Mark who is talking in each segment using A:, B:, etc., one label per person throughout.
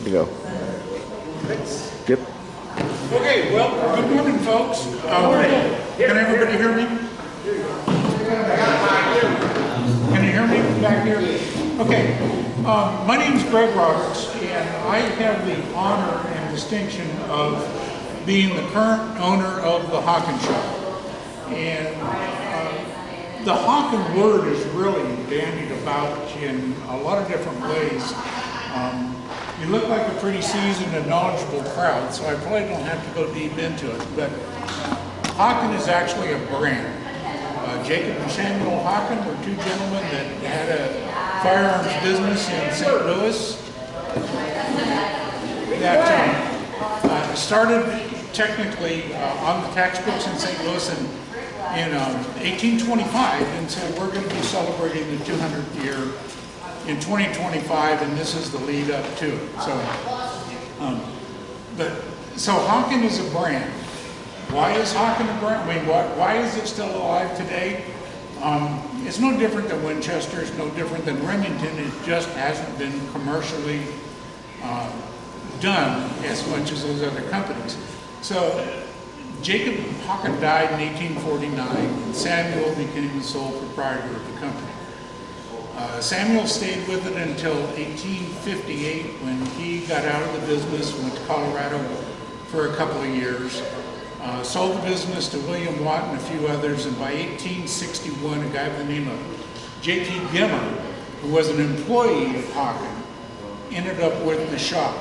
A: to go. Yep.
B: Okay, well, good morning, folks. Can everybody hear me? Can you hear me back here? Okay. My name is Greg Roberts, and I have the honor and distinction of being the current owner of the Hawken shop. And the Hawken word is really bandied about in a lot of different ways. You look like a pretty seasoned and knowledgeable crowd, so I probably don't have to go deep into it, but Hawken is actually a brand. Jacob and Samuel Hawken were two gentlemen that had a firearms business in St. Louis that started technically on the tax books in St. Louis in 1825, and so we're going to be celebrating the 200th year in 2025, and this is the lead up to it. So Hawken is a brand. Why is Hawken a brand? I mean, why is it still alive today? It's no different than Winchester. It's no different than Remington. It just hasn't been commercially done as much as those other companies. So Jacob Hawken died in 1849, and Samuel became the sole proprietor of the company. Samuel stayed with it until 1858 when he got out of the business, went to Colorado for a couple of years, sold the business to William Watt and a few others, and by 1861 a guy by the name of J.T. Gimmer, who was an employee of Hawken, ended up with the shop.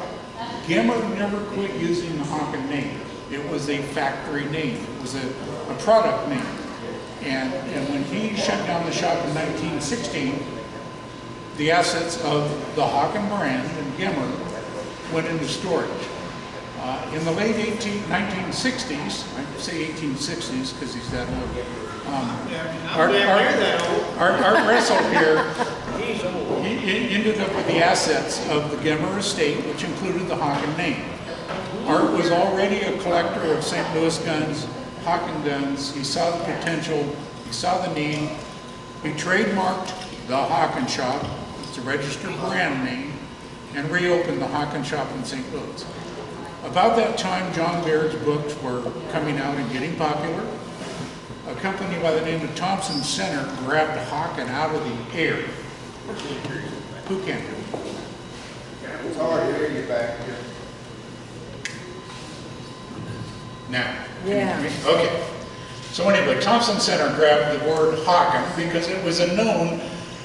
B: Gimmer never quit using the Hawken name. It was a factory name. It was a product name. And when he shut down the shop in 1916, the assets of the Hawken brand and Gimmer went into storage. In the late 1960s, I say 1860s because he's that old. Art Ressel here, he ended up with the assets of the Gimmer estate, which included the Hawken name. Art was already a collector of St. Louis guns, Hawken guns. He saw the potential, he saw the need. He trademarked the Hawken shop, it's a registered brand name, and reopened the Hawken shop in St. Louis. About that time, John Baird's books were coming out and getting popular. A company by the name of Thompson Center grabbed Hawken out of the air. Who can do it?
C: It's hard to hear you back here.
B: Now,
D: Yeah.
B: okay. So anyway, Thompson Center grabbed the word Hawken because it was a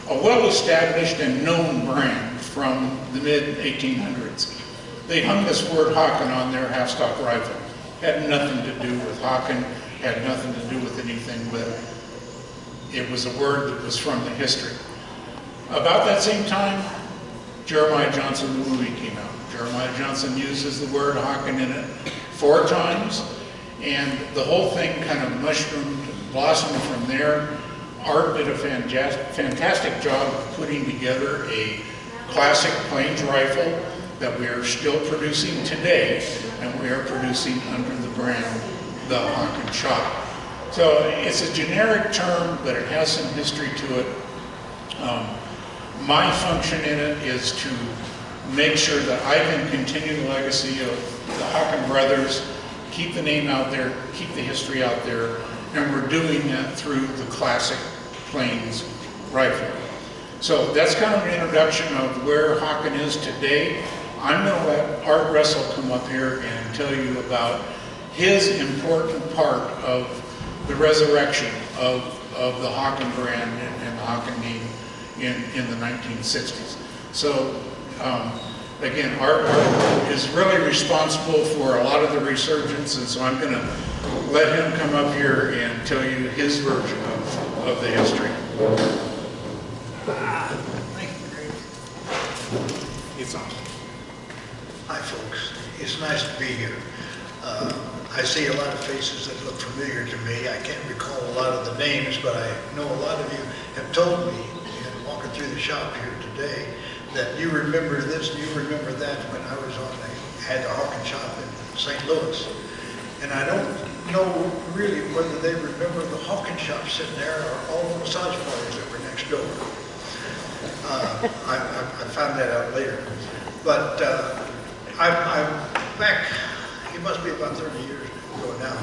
B: well-established and known brand from the mid-1800s. They hung this word Hawken on their half-stock rifle. Had nothing to do with Hawken, had nothing to do with anything, but it was a word that was from the history. About that same time, Jeremiah Johnson, the movie, came out. Jeremiah Johnson uses the word Hawken in it 4 times, and the whole thing kind of mushroomed, blossomed from there. Art did a fantastic job of putting together a classic plains rifle that we are still producing today, and we are producing under the brand, the Hawken shop. So it's a generic term, but it has some history to it. My function in it is to make sure that I can continue the legacy of the Hawken brothers, keep the name out there, keep the history out there, and we're doing that through the classic plains rifle. So that's kind of an introduction of where Hawken is today. I'm going to let Art Ressel come up here and tell you about his important part of the resurrection of the Hawken brand and the Hawken name in the 1960s. So again, Art is really responsible for a lot of the resurgence, and so I'm going to let him come up here and tell you his version of the history.
E: Thank you, Greg.
B: It's on.
E: Hi, folks. It's nice to be here. I see a lot of faces that look familiar to me. I can't recall a lot of the names, but I know a lot of you have told me, walking through the shop here today, that you remember this and you remember that when I was had the Hawken shop in St. Louis. And I don't know really whether they remember the Hawken shop sitting there or all the massage parties that were next door. I found that out later. But I'm back, it must be about 30 years ago now.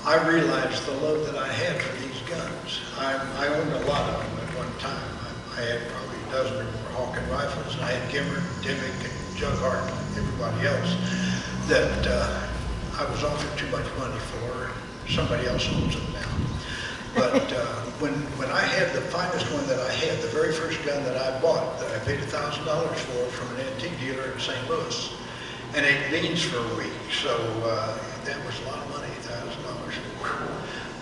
E: I realized the love that I had for these guns. I owned a lot of them at one time. I had probably a dozen or more Hawken Rifles, and I had Kimmer, Dimmick, and Jughart, and everybody else that I was offered too much money for. Somebody else owns them now. But when I had the finest one that I had, the very first gun that I bought, that I paid $1,000 for from an antique dealer in St. Louis, and it leans for a week, so that was a lot of money, $1,000.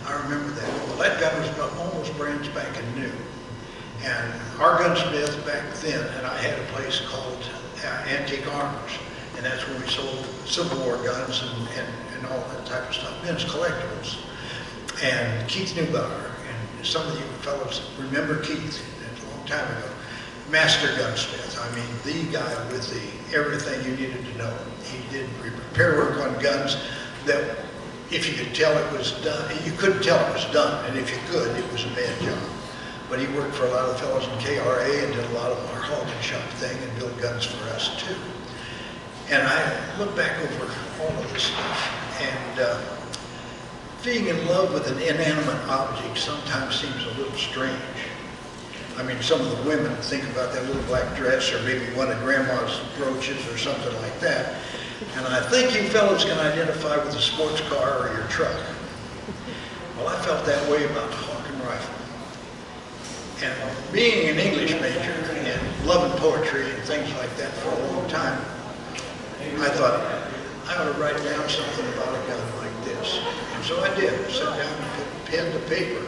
E: I remember that. Well, that gun was almost brand spanking new. And our gunsmith back then, and I had a place called Antique Armors, and that's where we sold Civil War guns and all that type of stuff, men's collectibles. And Keith Neubauer, and some of you fellows remember Keith, that's a long time ago. Master gunsmith, I mean, the guy with everything you needed to know. He did repair work on guns that if you could tell it was done, you couldn't tell it was done, and if you could, it was a bad job. But he worked for a lot of fellows in KRA and did a lot of our Hawken shop thing and built guns for us too. And I look back over all of this stuff, and being in love with an inanimate object sometimes seems a little strange. I mean, some of the women think about that little black dress or maybe one of grandma's brooches or something like that. And I think you fellows can identify with a sports car or your truck. Well, I felt that way about the Hawken Rifle. And being an English major and loving poetry and things like that for a long time, I thought, I ought to write down something about a gun like this. And so I did. I sat down and put pen to paper.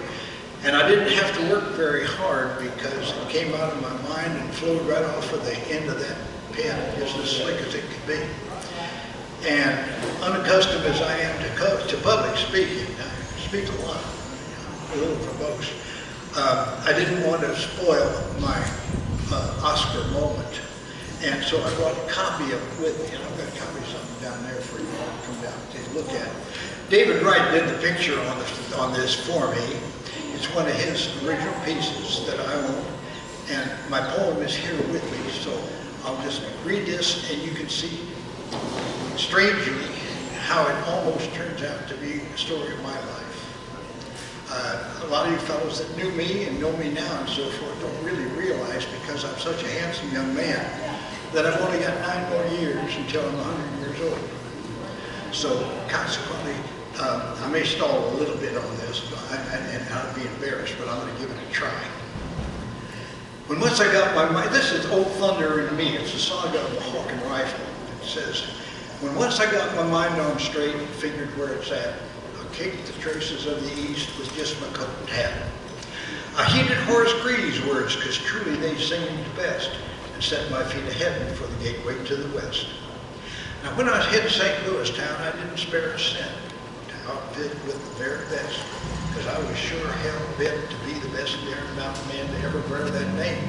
E: And I didn't have to work very hard because it came out of my mind and flowed right off of the end of that pen, just as slick as it could be. And unaccustomed as I am to public speaking, I speak a lot, a little verbose. I didn't want to spoil my Oscar moment. And so I brought a copy of it with me, and I've got a copy of something down there for you all to come down and take a look at. David Wright did the picture on this for me. It's one of his original pieces that I own, and my poem is here with me, so I'll just read this, and you can see, strangely, how it almost turns out to be a story of my life. A lot of you fellows that knew me and know me now and so forth don't really realize, because I'm such a handsome young man, that I've only got 9 more years until I'm 100 years old. So consequently, I may stall a little bit on this, and I'd be embarrassed, but I'm going to give it a try. When once I got my mind, this is Old Thunder in Me, it's a saga of the Hawken Rifle. It says, when once I got my mind on straight and figured where it's at, I kicked the traces of the East with just my coat and hat. I heeded Horace Greeley's words, because truly they seemed best, and set my feet ahead for the gateway to the West. Now when I was hitting St. Louis town, I didn't spare a cent to outfit with the very best, because I was sure hell bent to be the best daring mountain man to ever wear that name.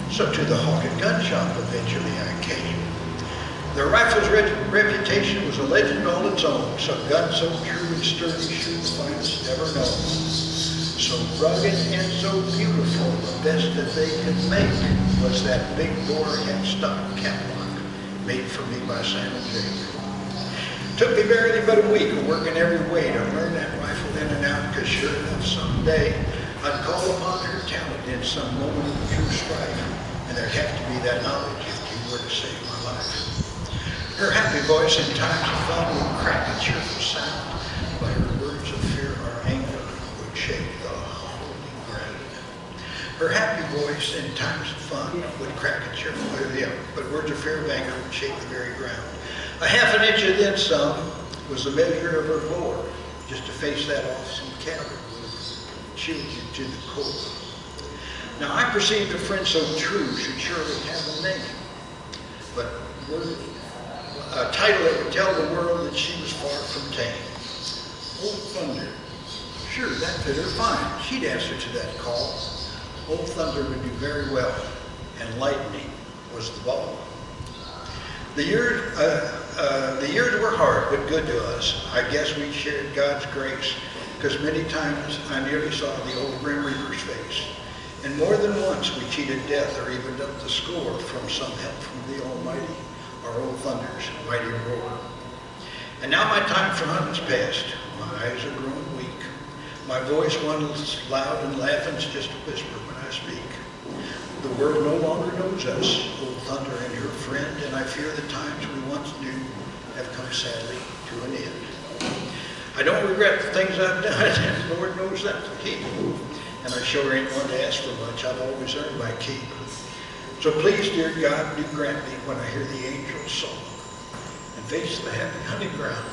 E: So to the Hawken gun shop eventually I came. Their rifle's reputation was a legend all its own, some gun so true and sturdy, shoot the finest ever known. So rugged and so beautiful, the best that they could make was that big bore headstock catwalk made for me by Sam and Jake. Took me barely but a week of working every way to learn that rifle in and out, because sure enough someday I'd call upon her talent in some moment of true strife, and there'd have to be that knowledge if you were to save my life. Her happy voice in times of fun would crack a cheerful sound, but her words of fear or anger would shake the holy ground. Her happy voice in times of fun would crack a cheerful, but words of fear or anger would shake the very ground. A half an inch and then some was the measure of her bore. Just to face that off, some caliber would shield you to the core. Now I perceived a friend so true should surely have a name, but a title that would tell the world that she was far from tame. Old Thunder, sure, that fit her fine. She'd answer to that call. Old Thunder would do very well, and lightning was the ball. The years were hard, but good to us. I guess we shared God's grace, because many times I nearly saw the old Grim Reaper's face. And more than once we cheated death or even upped the score from some help from the Almighty. our old thunders, mighty roar. And now my time for hunting's past. My eyes are growing weak. My voice, once loud and laughing's just a whisper when I speak. The world no longer knows us, old thunder and your friend, and I fear the times we once knew have come sadly to an end. I don't regret the things I've done, and Lord knows that's the key. And I sure ain't one to ask for much. I've always earned my keep. So please, dear God, do grant me when I hear the angel's song and face the happy hunting ground,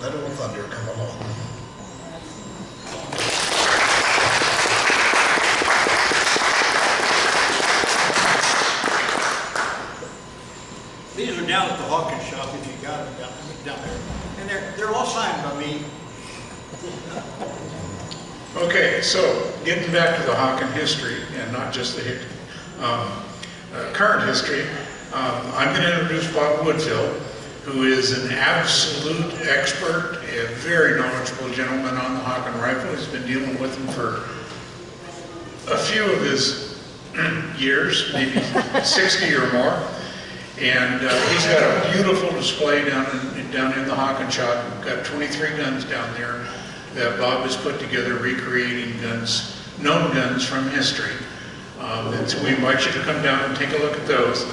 E: let old thunder come along.
D: These are down at the Hawken shop if you got them down there. And they're all signed by me.
B: Okay, so getting back to the Hawken history, and not just the current history, I'm going to introduce Bob Woodfill, who is an absolute expert, a very knowledgeable gentleman on the Hawken Rifle. He's been dealing with them for a few of his years, maybe 60 or more. And he's got a beautiful display down in the Hawken shop. We've got 23 guns down there that Bob has put together, recreating guns, known guns from history. And so we invite you to come down and take a look at those.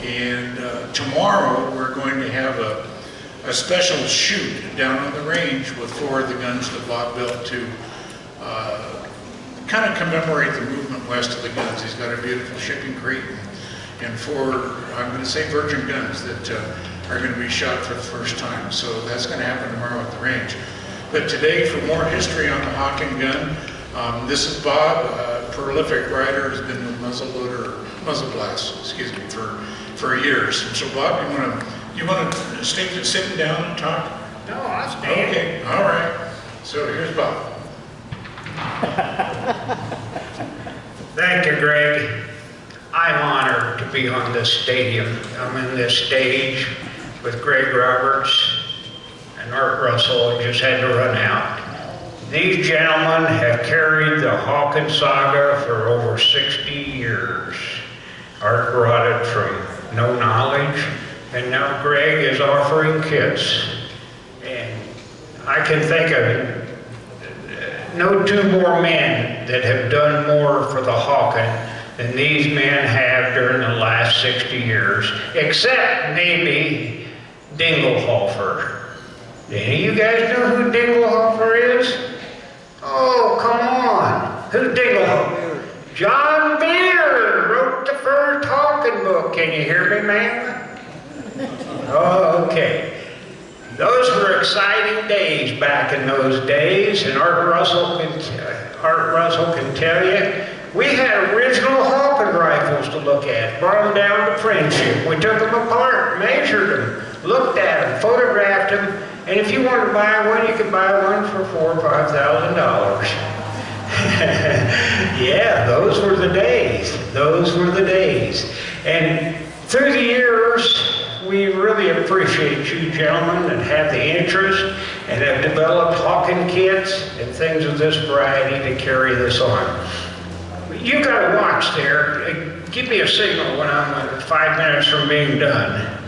B: And tomorrow we're going to have a special shoot down on the range with 4 of the guns that Bob built to kind of commemorate the movement west of the guns. He's got a beautiful shipping crate and 4, I'm going to say, virgin guns that are going to be shot for the first time. So that's going to happen tomorrow at the range. But today, for more history on the Hawken gun, this is Bob, a prolific rider, has been with muzzle blast, excuse me, for years. And so Bob, you want to stay sitting down and talk?
D: No, I stand.
B: Okay, all right. So here's Bob.
F: Thank you, Greg. I'm honored to be on this stadium. I'm in this stage with Greg Roberts and Art Ressel. I just had to run out. These gentlemen have carried the Hawken saga for over 60 years. Art brought it from no knowledge, and now Greg is offering kits. And I can think of no 2 more men that have done more for the Hawken than these men have during the last 60 years, except maybe Dinglehofer. Any of you guys know who Dinglehofer is? Oh, come on. Who's Dinglehofer? John Beard wrote the first Hawken book. Can you hear me, man? Oh, okay. Those were exciting days back in those days, and Art Ressel can tell you, we had original Hawken rifles to look at, brought them down to Friendship. We took them apart, measured them, looked at them, photographed them, and if you wanted to buy one, you could buy one for $4,000 or $5,000. Yeah, those were the days. Those were the days. And through the years, we really appreciate you gentlemen that have the interest and have developed Hawken kits and things of this variety to carry this on. You got a watch there. Give me a signal when I'm 5 minutes from being done.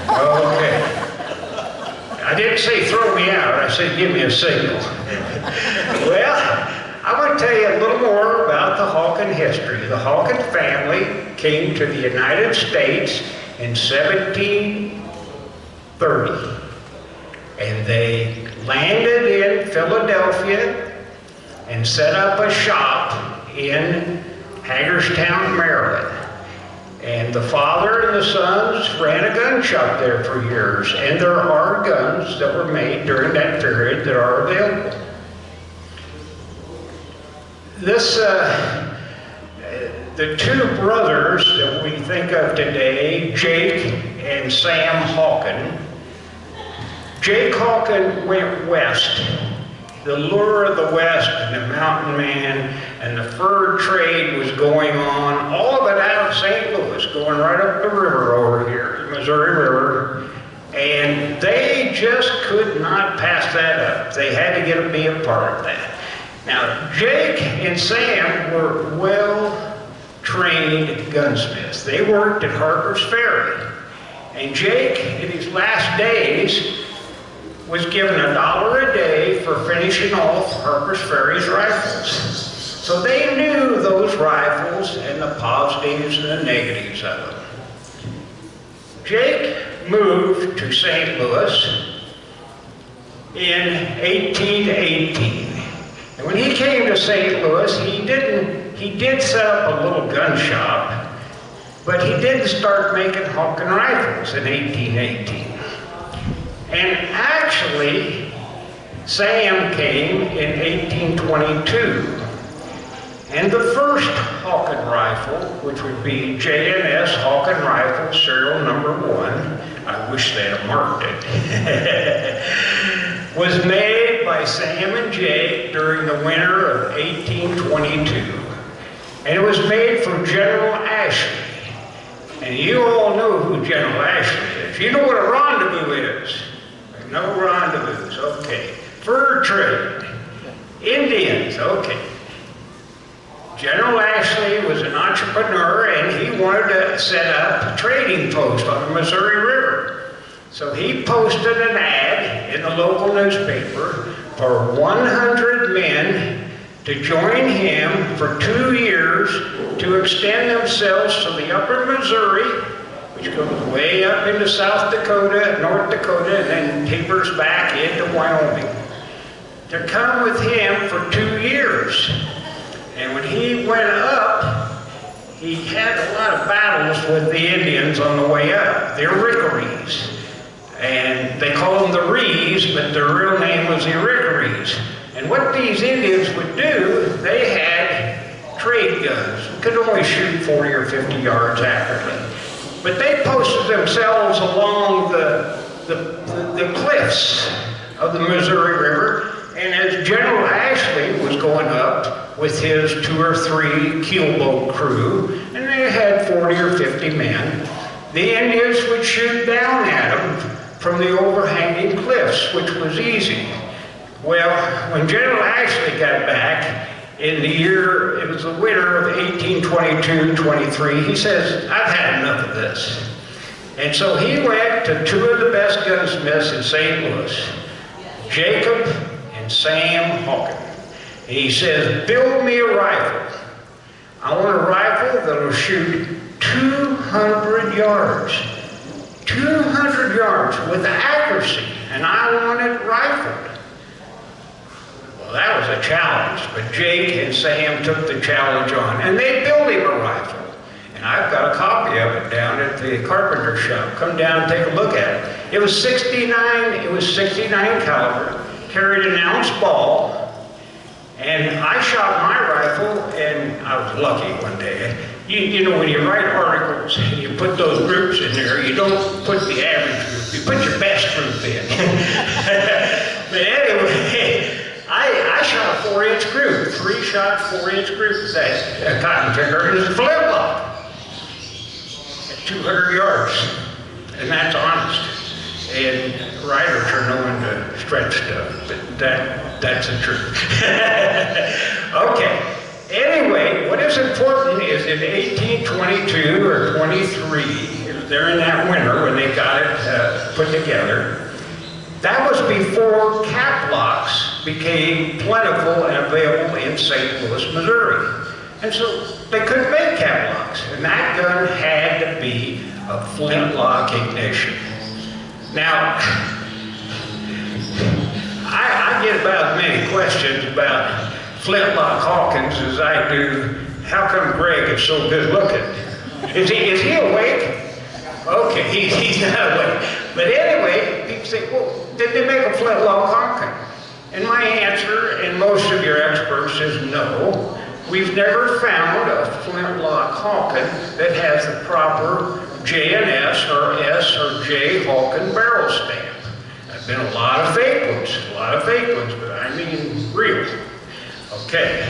F: Okay. I didn't say throw me out. I said give me a signal. Well, I want to tell you a little more about the Hawken history. The Hawken family came to the United States in 1730, and they landed in Philadelphia and set up a shop in Hagerstown, Maryland. And the father and the sons ran a gun shop there for years, and there are guns that were made during that period that are available. The 2 brothers that we think of today, Jake and Sam Hawken. Jake Hawken went west. The lure of the West and the mountain man and the fur trade was going on, all of it out of St. Louis, going right up the river over here, the Missouri River, and they just could not pass that up. They had to be a part of that. Now, Jake and Sam were well-trained gunsmiths. They worked at Harper's Ferry, And Jake, in his last days, was given $1 a day for finishing off Harper's Ferry's rifles. So they knew those rifles and the positives and the negatives of them. Jake moved to St. Louis in 1818. And when he came to St. Louis, he did set up a little gun shop, but he didn't start making Hawken rifles in 1818. And actually, Sam came in 1822. And the first Hawken rifle, which would be J&S Hawken Rifle, serial number 1, I wish they'd have marked it, was made by Sam and Jake during the winter of 1822. And it was made from General Ashley. And you all know who General Ashley is. You know what a rendezvous is. No rendezvous, okay. Fur trade. Indians, okay. General Ashley was an entrepreneur and he wanted to set up a trading post on the Missouri River. So he posted an ad in the local newspaper for 100 men to join him for 2 years to extend themselves to the upper Missouri, which goes way up into South Dakota, North Dakota, and then tapers back into Wyoming. To come with him for 2 years. And when he went up, he had a lot of battles with the Indians on the way up. They're Rickarees. And they call them the Rees, but their real name was the Rickarees. And what these Indians would do, they had trade guns. They could only shoot 40 or 50 yards accurately. But they posted themselves along the cliffs of the Missouri River. And as General Ashley was going up with his 2 or 3 keelboat crew, and they had 40 or 50 men, the Indians would shoot down at them from the overhanging cliffs, which was easy. Well, when General Ashley got back in the year, it was the winter of 1822-23, he says, I've had enough of this. And so he went to 2 of the best gunsmiths in St. Louis, Jacob and Sam Hawken. And he says, build me a rifle. I want a rifle that'll shoot 200 yards. 200 yards with accuracy, and I want it rifled. Well, that was a challenge, but Jake and Sam took the challenge on, and they built him a rifle. And I've got a copy of it down at the carpenter shop. Come down and take a look at it. It was 69 caliber, carried an ounce ball, and I shot my rifle, and I was lucky one day. You know, when you write articles and you put those groups in there, you don't put the average group, you put your best group in. But anyway, I shot a 4-inch group, 3-shot 4-inch group with that cotton trigger, and it's a flintlock at 200 yards, and that's honest. And writers are known to stretch stuff, but that's the truth. Okay. Anyway, what is important is in 1822 or 23, it was there in that winter when they got it put together, that was before cap locks became plentiful and available in St. Louis, Missouri. And so they couldn't make cap locks, and that gun had to be a flintlock ignition. Now, I get about as many questions about flintlock Hawkens as I do, how come Greg is so good looking? Is he awake? Okay, he's not awake. But anyway, people say, well, did they make a flintlock Hawken? And my answer, and most of your experts, is no. We've never found a flintlock Hawken that has the proper J&S or S or J Hawken barrel stamp. There've been a lot of fake ones, but I mean real. Okay.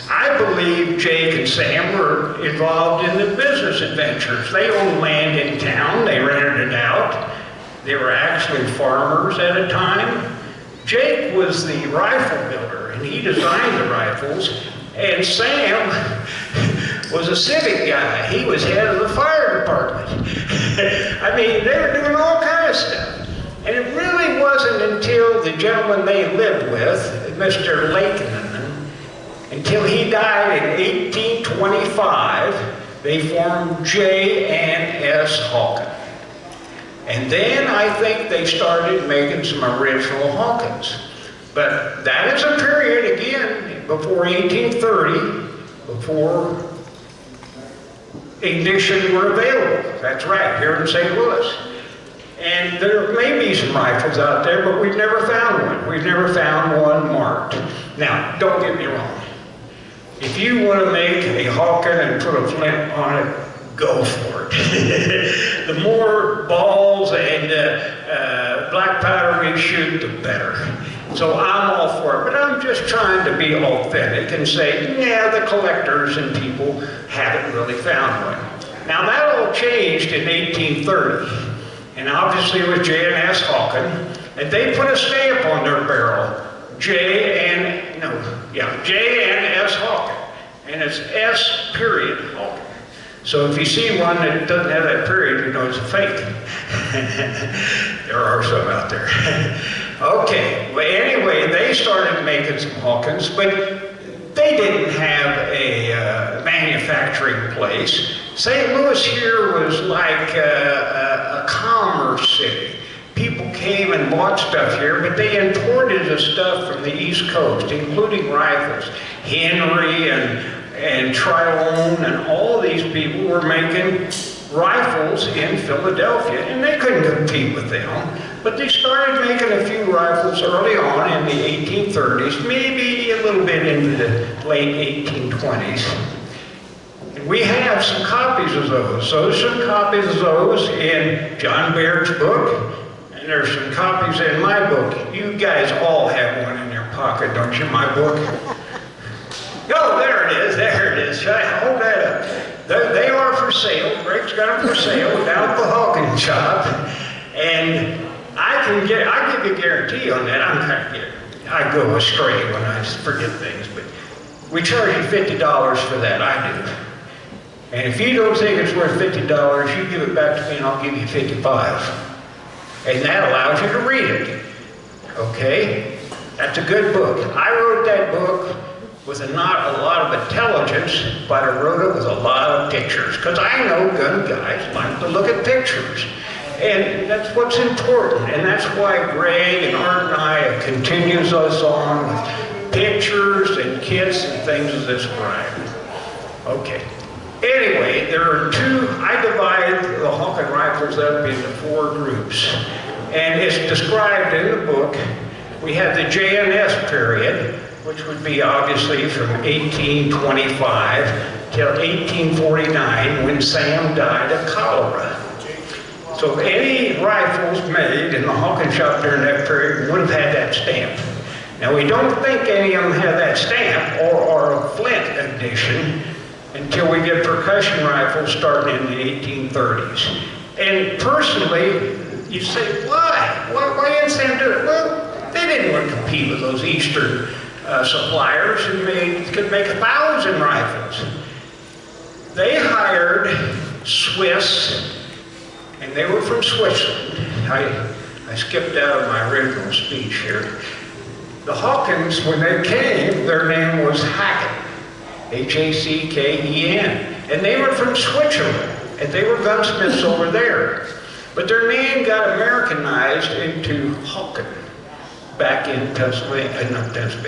F: I believe Jake and Sam were involved in the business adventures. They owned land in town, they rented it out. They were actually farmers at a time. Jake was the rifle builder, and he designed the rifles, and Sam was a civic guy. He was head of the fire department. mean, they were doing all kinds of stuff. And it really wasn't until the gentleman they lived with, Mr. Lakeman, until he died in 1825, they formed J and S Hawken. And then I think they started making some original Hawkens. But that is a period, again, before 1830, before ignition were available. That's right, here in St. Louis. And there may be some rifles out there, but we've never found one. We've never found one marked. Now, don't get me wrong. If you want to make a Hawken and put a flint on it, go for it. The more balls and black powder we shoot, the better. So I'm all for it, but I'm just trying to be authentic and say, yeah, the collectors and people haven't really found one. Now that all changed in 1830, and obviously it was J and S Hawken, and they put a stamp on their barrel, J and S Hawken, and it's S period Hawken. So if you see one that doesn't have that period, you know it's a fake. There are some out there. Okay, well anyway, they started making some Hawkens, but they didn't have a manufacturing place. St. Louis here was like a commerce city. People came and bought stuff here, but they imported the stuff from the East Coast, including rifles. Henry and Tryon and all these people were making rifles in Philadelphia, and they couldn't compete with them. But they started making a few rifles early on in the 1830s, maybe a little bit into the late 1820s. And we have some copies of those. So there's some copies of those in John Baird's book, and there's some copies in my book. You guys all have one in your pocket, don't you, my book? Oh, there it is, there it is. Hold that up. They are for sale. Greg's got them for sale down at the Hawken shop. And I give you a guarantee on that. I go astray when I forget things, but we charge you $50 for that, I do. And if you don't think it's worth $50, you give it back to me and I'll give you $55. And that allows you to read it. Okay? That's a good book. I wrote that book with not a lot of intelligence, but I wrote it with a lot of pictures. Because I know gun guys like to look at pictures. And that's what's important. And that's why Greg and Art and I continues us on with pictures and kits and things of this variety. Okay. Anyway, there are I divide the Hawken rifles up into 4 groups. And it's described in the book. We have the J and S period, which would be obviously from 1825 till 1849 when Sam died of cholera. So any rifles made in the Hawken shop during that period would have had that stamp. Now we don't think any of them have that stamp or a flint edition until we get percussion rifles starting in the 1830s. And personally, you say, why? Why didn't Sam do it? Well, they didn't want to compete with those Eastern suppliers who could make 1,000 rifles. They hired Swiss, and they were from Switzerland. I skipped out of my original speech here. The Hawkens, when they came, their name was Hawken, H-A-C-K-E-N, and they were from Switzerland, and they were gunsmiths over there. But their name got Americanized into Hawken. Back in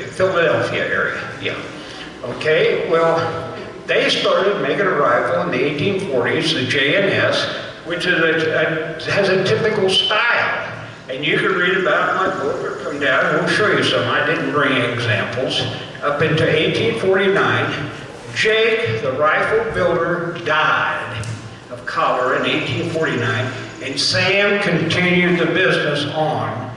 F: Philadelphia area, yeah. Okay, well, they started making a rifle in the 1840s, the J and S, which has a typical style. And you can read about it in my book or come down and we'll show you some. I didn't bring examples. Up into 1849, Jake, the rifle builder, died of cholera in 1849, and Sam continued the business on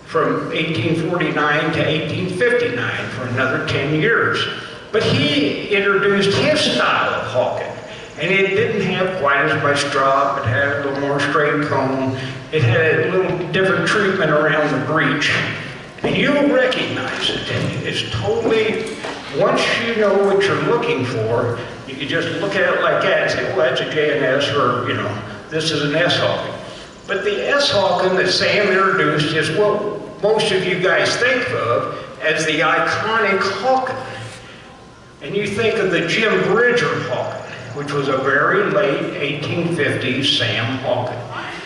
F: from 1849 to 1859 for another 10 years. But he introduced his style of Hawken, and it didn't have quite as much drop. It had a little more straight cone. It had a little different treatment around the breech. And you'll recognize it. It's totally, once you know what you're looking for, you can just look at it like that and say, well, that's a J&S, or, this is an S Hawken. But the S Hawken that Sam introduced is what most of you guys think of as the iconic Hawken. And you think of the Jim Bridger Hawken, which was a very late 1850s Sam Hawken.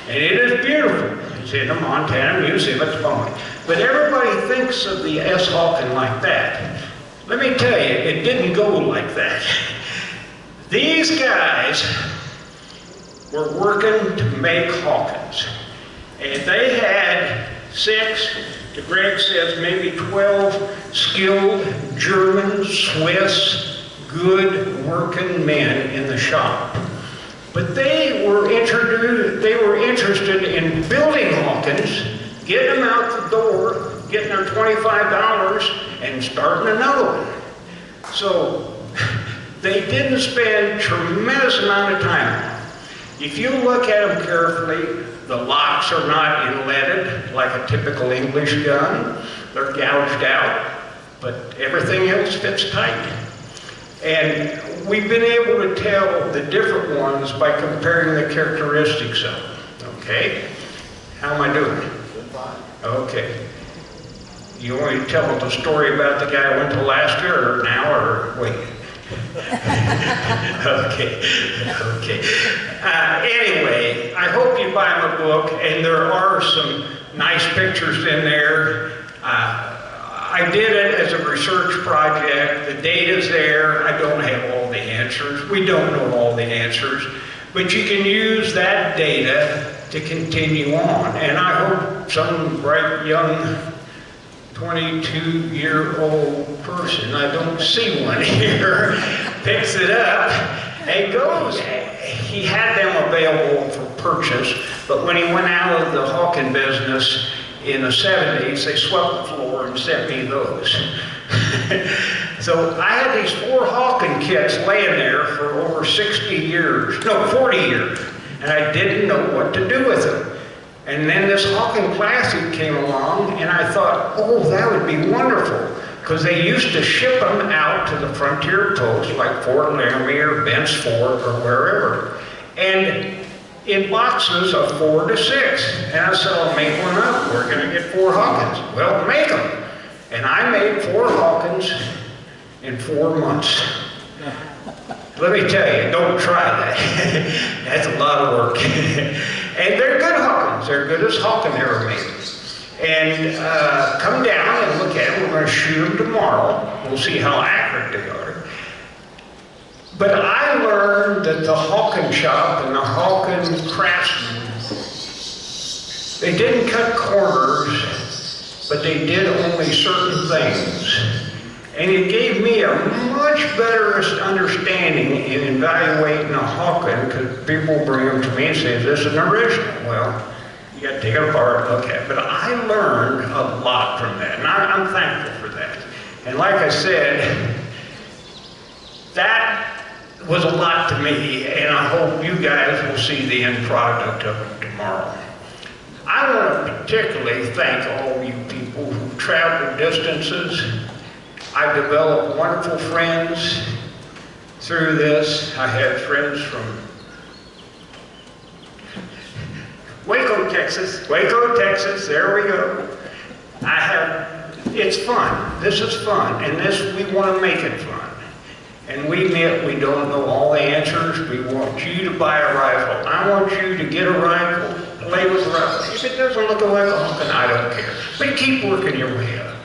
F: And it is beautiful. It's in the Montana Museum at the moment. But everybody thinks of the S Hawken like that. Let me tell you, it didn't go like that. These guys were working to make Hawkens. And they had 6, Greg says maybe 12 skilled German, Swiss, good working men in the shop. But they were interested in building Hawkens, getting them out the door, getting their $25 and starting another one. So they didn't spend a tremendous amount of time on it. If you look at them carefully, the locks are not inletted like a typical English gun. They're gouged out, but everything else fits tight. And we've been able to tell the different ones by comparing the characteristics of them. Okay? How am I doing? Okay. You want me to tell the story about the guy I went to last year or now, or wait? Okay. Anyway, I hope you buy my book, and there are some nice pictures in there. I did it as a research project. The data's there. I don't have all the answers. We don't know all the answers. But you can use that data to continue on. And I hope some bright young 22-year-old person, I don't see one here, picks it up and goes. He had them available for purchase, but when he went out of the Hawken business in the 70s, they swept the floor and sent me those. So I had these 4 Hawken kits laying there for over 40 years, and I didn't know what to do with them. And then this Hawken Classic came along, and I thought, oh, that would be wonderful, because they used to ship them out to the frontier posts like Fort Laramie or Bent's Fort or wherever, and in boxes of 4 to 6. And I said, I'll make one up. We're going to get 4 Hawkens. Well, make them. And I made 4 Hawkens in 4 months. Let me tell you, don't try that. That's a lot of work. And they're good Hawkens. They're good as Hawken ever made. And come down and look at them. We're going to shoot them tomorrow. We'll see how accurate they are. But I learned that the Hawken shop and the Hawken craftsmen, they didn't cut corners, but they did only certain things. And it gave me a much better understanding in evaluating a Hawken, because people bring them to me and say, is this an original? Well, you got to take it apart and look at it. But I learned a lot from that, and I'm thankful for that. And like I said, that was a lot to me, and I hope you guys will see the end product of it tomorrow. I want to particularly thank all you people who traveled distances. I've developed wonderful friends through this. I have friends from Waco, Texas, there we go. It's fun. This is fun, and we want to make it fun. And we admit we don't know all the answers. We want you to buy a rifle. I want you to get a rifle, play with the rifle. If it doesn't look like a Hawken, I don't care. But keep working your way up.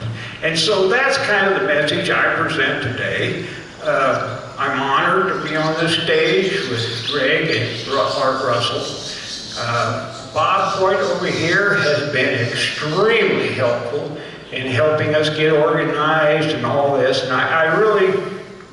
F: And so that's kind of the message I present today. I'm honored to be on this stage with Greg and Art Ressel. Bob Point over here has been extremely helpful in helping us get organized and all this. And I really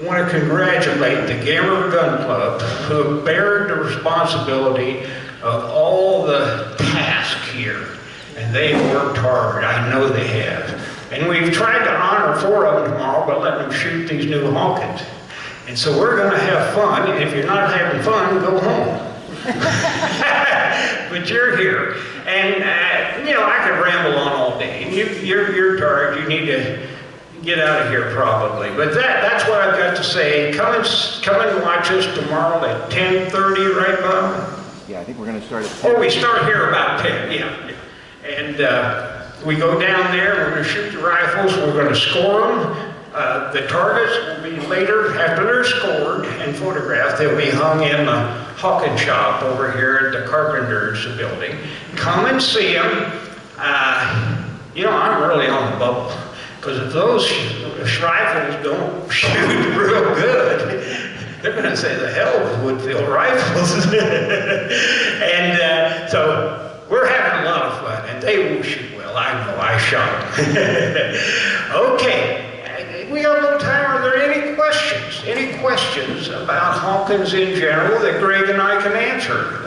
F: want to congratulate the Gamer Gun Club, who bared the responsibility of all the tasks here. And they worked hard, I know they have. And we've tried to honor 4 of them tomorrow by letting them shoot these new Hawkens. And so we're going to have fun, and if you're not having fun, go home. But you're here. And, I could ramble on all day. And you're tired, you need to get out of here probably. But that's what I've got to say. Come and watch us tomorrow at 10:30, right, Bob?
A: Yeah, I think we're going to start at 10.
F: Oh, we start here about 10, yeah. And we go down there, we're going to shoot the rifles, we're going to score them. The targets will be later, after they're scored and photographed, they'll be hung in the Hawken shop over here at the Carpenter's building. Come and see them. You know, I'm really on the bubble, because if those rifles don't shoot real good, they're going to say the hell with Woodfill rifles. And so we're having a lot of fun, and they will shoot well. I know, I shot them. Okay. We have a little time. Are there any questions? Any questions about Hawkens in general that Greg and I can answer?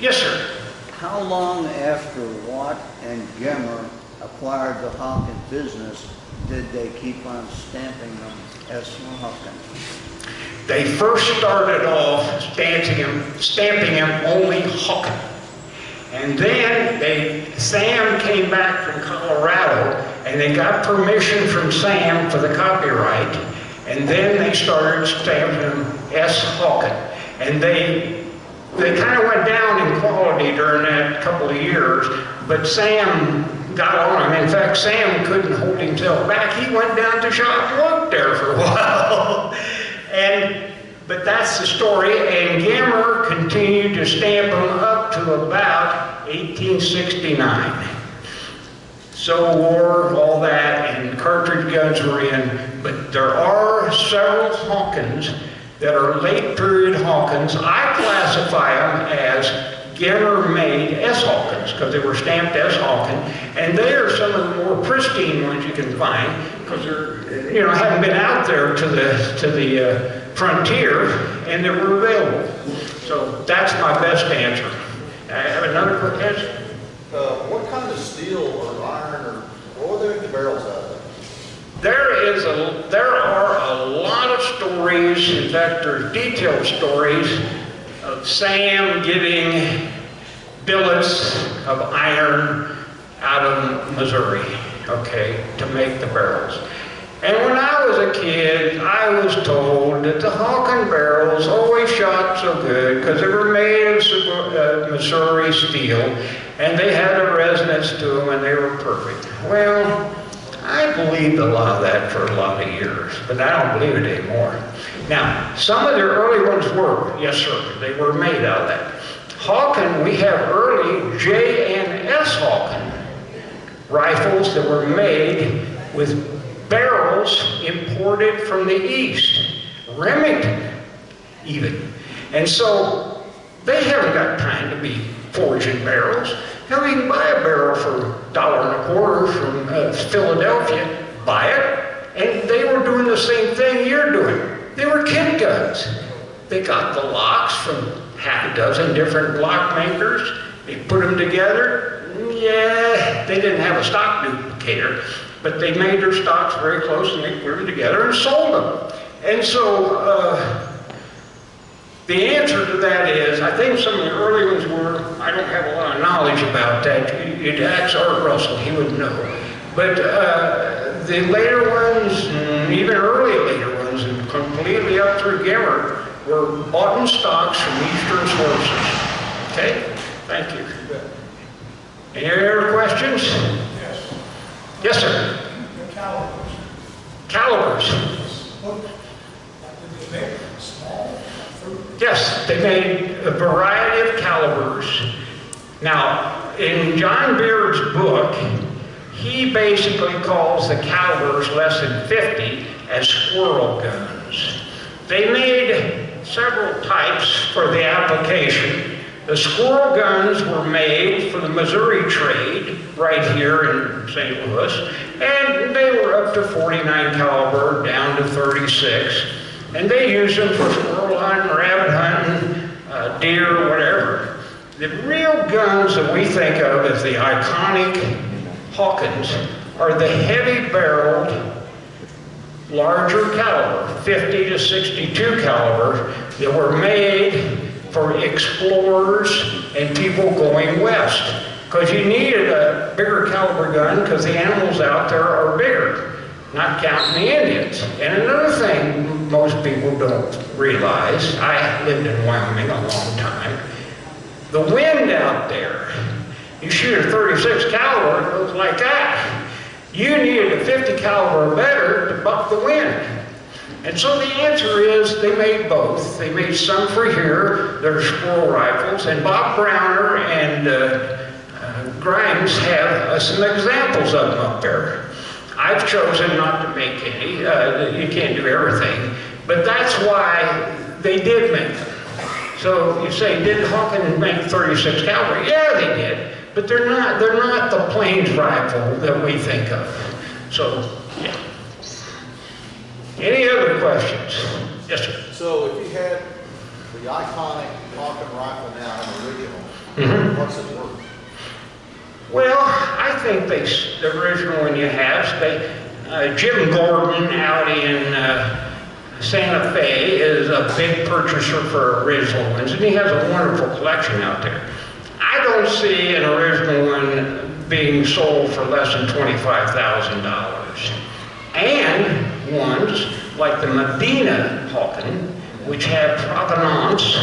F: Yes, sir.
G: How long after Watt and Gemmer acquired the Hawken business did they keep on stamping them as Hawken?
F: They first started off stamping them only Hawken. And then Sam came back from Colorado, and they got permission from Sam for the copyright, and then they started stamping them S Hawken. And they kind of went down in quality during that couple of years, but Sam got on them. In fact, Sam couldn't hold himself back. He went down to the shop and worked there for a while. But that's the story, and Gemmer continued to stamp them up to about 1869. Civil War, all that, and cartridge guns were in, but there are several Hawkens that are late period Hawkens. I classify them as Gemmer-made S Hawkens, because they were stamped S Hawken, and they are some of the more pristine ones you can find, because they're, you know, haven't been out there to the frontier, and they were available. So that's my best answer. I have another quick answer.
C: What kind of steel or iron or what were they in the barrels out of?
F: There are a lot of stories, in fact there's detailed stories of Sam getting billets of iron out of Missouri, okay, to make the barrels. And when I was a kid, I was told that the Hawken barrels always shot so good because they were made of Missouri steel, and they had a resonance to them, and they were perfect. Well, I believed a lot of that for a lot of years, but I don't believe it anymore. Now, some of the early ones were, yes sir, they were made out of that. Hawken, we have early J and S Hawken rifles that were made with barrels imported from the East, Remington even. And so they haven't got time to be forging barrels. Now you can buy a barrel for $1.25 from Philadelphia, buy it, and they were doing the same thing you're doing. They were kit guns. They got the locks from half a dozen different lock makers. They put them together. Yeah, they didn't have a stock duplicator, but they made their stocks very close, and they put them together and sold them. And so the answer to that is, I think some of the early ones were, I don't have a lot of knowledge about that. You'd ask Art Russell, he would know. But the later ones, and even later ones, and completely up through Gemmer, were bought in stocks from Eastern sources. Okay? Thank you. Any other questions?
D: Yes.
F: Yes, sir.
D: The calibers.
F: Calibers.
D: What did they make? Small?
F: Yes, they made a variety of calibers. Now, in John Beard's book, he basically calls the calibers less than 50 as squirrel guns. They made several types for the application. The squirrel guns were made for the Missouri trade right here in St. Louis, and they were up to 49 caliber down to 36, and they used them for squirrel hunting, rabbit hunting, deer, whatever. The real guns that we think of as the iconic Hawkens are the heavy-barreled, larger caliber, 50 to 62 caliber, that were made for explorers and people going west. Because you needed a bigger caliber gun because the animals out there are bigger, not counting the Indians. And another thing most people don't realize, I lived in Wyoming a long time, The wind out there, you shoot a 36 caliber, it goes like that. You needed a 50 caliber or better to buck the wind. And so the answer is they made both. They made some for here, they're Squirrel Rifles, and Bob Browner and Grimes have some examples of them up there. I've chosen not to make any, you can't do everything, but that's why they did make them. So you say, did Hawken make 36 caliber? Yeah, they did, but they're not the plains rifle that we think of. So, yeah. Any other questions? Yes, sir.
C: So if you had the iconic Hawken rifle now in the original, what's it worth?
F: Well, I think the original one you have, Jim Gordon out in Santa Fe is a big purchaser for original ones, and he has a wonderful collection out there. I don't see an original one being sold for less than $25,000. And ones like the Medina Hawken, which have provenance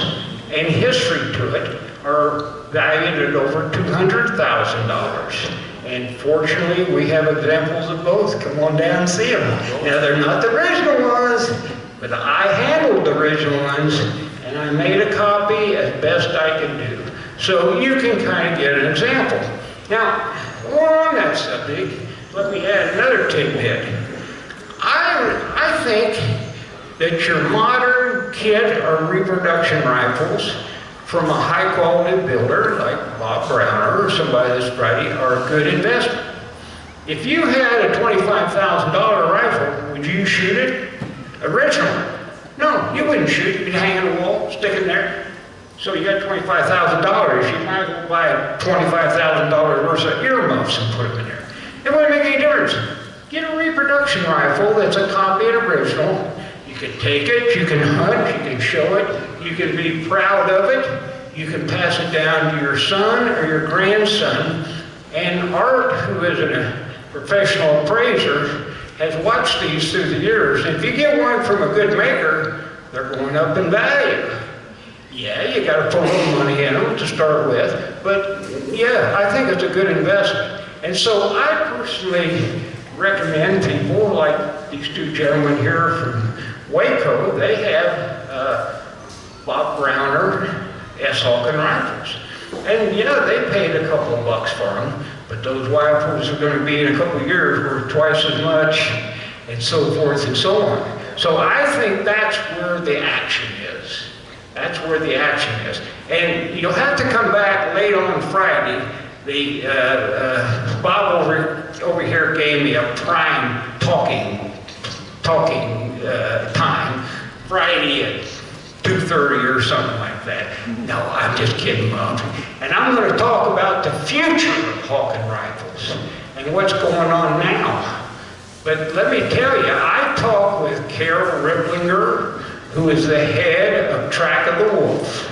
F: and history to it, are valued at over $200,000. And fortunately, we have examples of both. Come on down and see them. Now, they're not the original ones, but I handled the original ones, and I made a copy as best I could do. So you can kind of get an example. Now, on that subject, let me add another tidbit. I think that your modern kit or reproduction rifles from a high-quality builder like Bob Browner or somebody that's ready are a good investment. If you had a $25,000 rifle, would you shoot it? Originally? No, you wouldn't shoot it. You'd hang it on the wall, stick it in there. So you got $25,000. You might as well buy a $25,000 worth of earmuffs and put them in there. It wouldn't make any difference. Get a reproduction rifle that's a copy of the original. You can take it, you can hunt, you can show it, you can be proud of it, you can pass it down to your son or your grandson. And Art, who is a professional appraiser, has watched these through the years. And if you get one from a good maker, they're going up in value. Yeah, you got to put a little money in them to start with, but yeah, I think it's a good investment. And so I personally recommend people like these two gentlemen here from Waco. They have Bob Browner, S Hawken Rifles. And yeah, they paid a couple of bucks for them, but those rifles are going to be in a couple of years worth twice as much, and so forth and so on. So I think that's where the action is. That's where the action is. And you'll have to come back late on Friday. Bob over here gave me a prime talking time, Friday at 2:30 or something like that. No, I'm just kidding, Bob. And I'm going to talk about the future of Hawken Rifles and what's going on now. But let me tell you, I talked with Carol Ripplinger, who is the head of Track of the Wolf.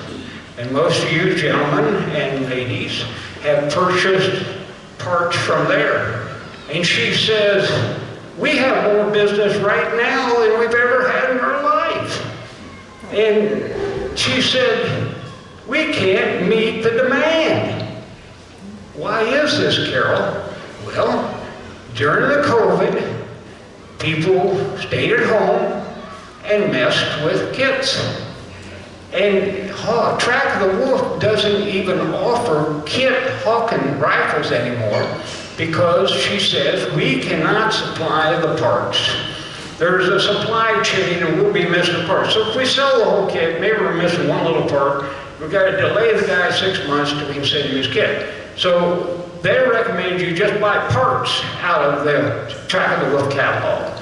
F: And most of you gentlemen and ladies have purchased parts from there. And she says, we have more business right now than we've ever had in our life. And she said, we can't meet the demand. Why is this, Carol? Well, during the COVID, people stayed at home and messed with kits. And Track of the Wolf doesn't even offer kit Hawken rifles anymore because she says we cannot supply the parts. There's a supply chain and we'll be missing parts. So if we sell the whole kit, maybe we're missing one little part, we've got to delay the guy 6 months till we can send him his kit. So they recommend you just buy parts out of the Track of the Wolf catalog.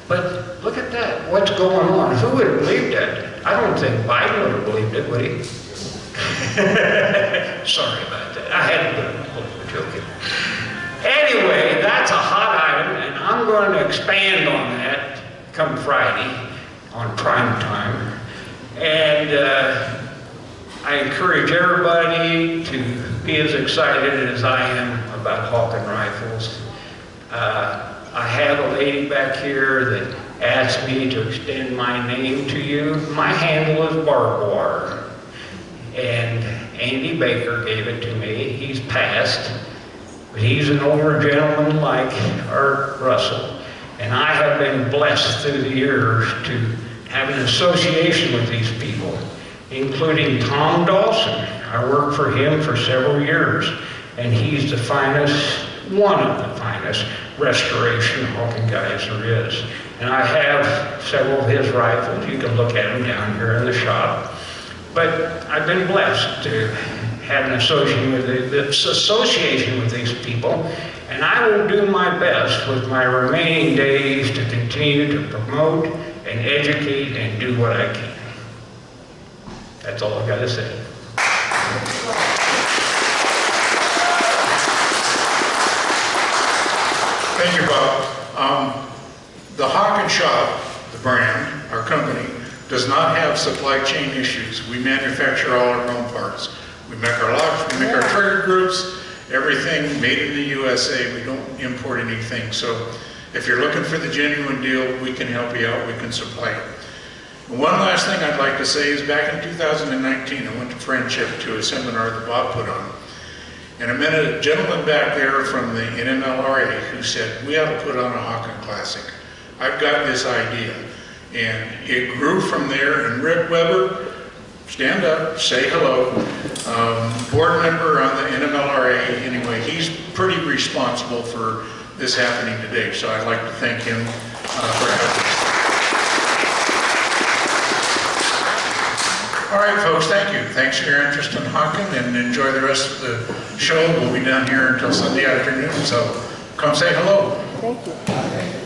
F: But look at that, what's going on? Who would have believed that? I don't think Biden would have believed it, would he? Sorry about that. I had to put a joke in. Anyway, that's a hot item, and I'm going to expand on that come Friday on prime time. And I encourage everybody to be as excited as I am about Hawken Rifles. I have a lady back here that asked me to extend my name to you. My handle is Barbed Wire. And Andy Baker gave it to me. He's passed, but he's an older gentleman like Art Russell. And I have been blessed through the years to have an association with these people, including Tom Dawson. I worked for him for several years, and he's the finest, one of the finest restoration Hawken guys there is. And I have several of his rifles. You can look at them down here in the shop. But I've been blessed to have an association with these people, and I will do my best with my remaining days to continue to promote and educate and do what I can. That's all I've got to say.
B: Thank you, Bob. The Hawken shop, the brand, our company, does not have supply chain issues. We manufacture all our own parts. We make our locks, we make our trigger groups, everything made in the USA. We don't import anything. So if you're looking for the genuine deal, we can help you out, we can supply it. And one last thing I'd like to say is back in 2019, I went to Friendship to a seminar that Bob put on. And I met a gentleman back there from the NMLRA who said, we ought to put on a Hawken Classic. I've got this idea. And it grew from there, and Rick Weber, stand up, say hello, board member on the NMLRA, anyway, he's pretty responsible for this happening today, so I'd like to thank him for helping us. All right, folks, thank you. Thanks for your interest in Hawken, and enjoy the rest of the show. We'll be down here until Sunday afternoon, so come say hello.
A: Thank you.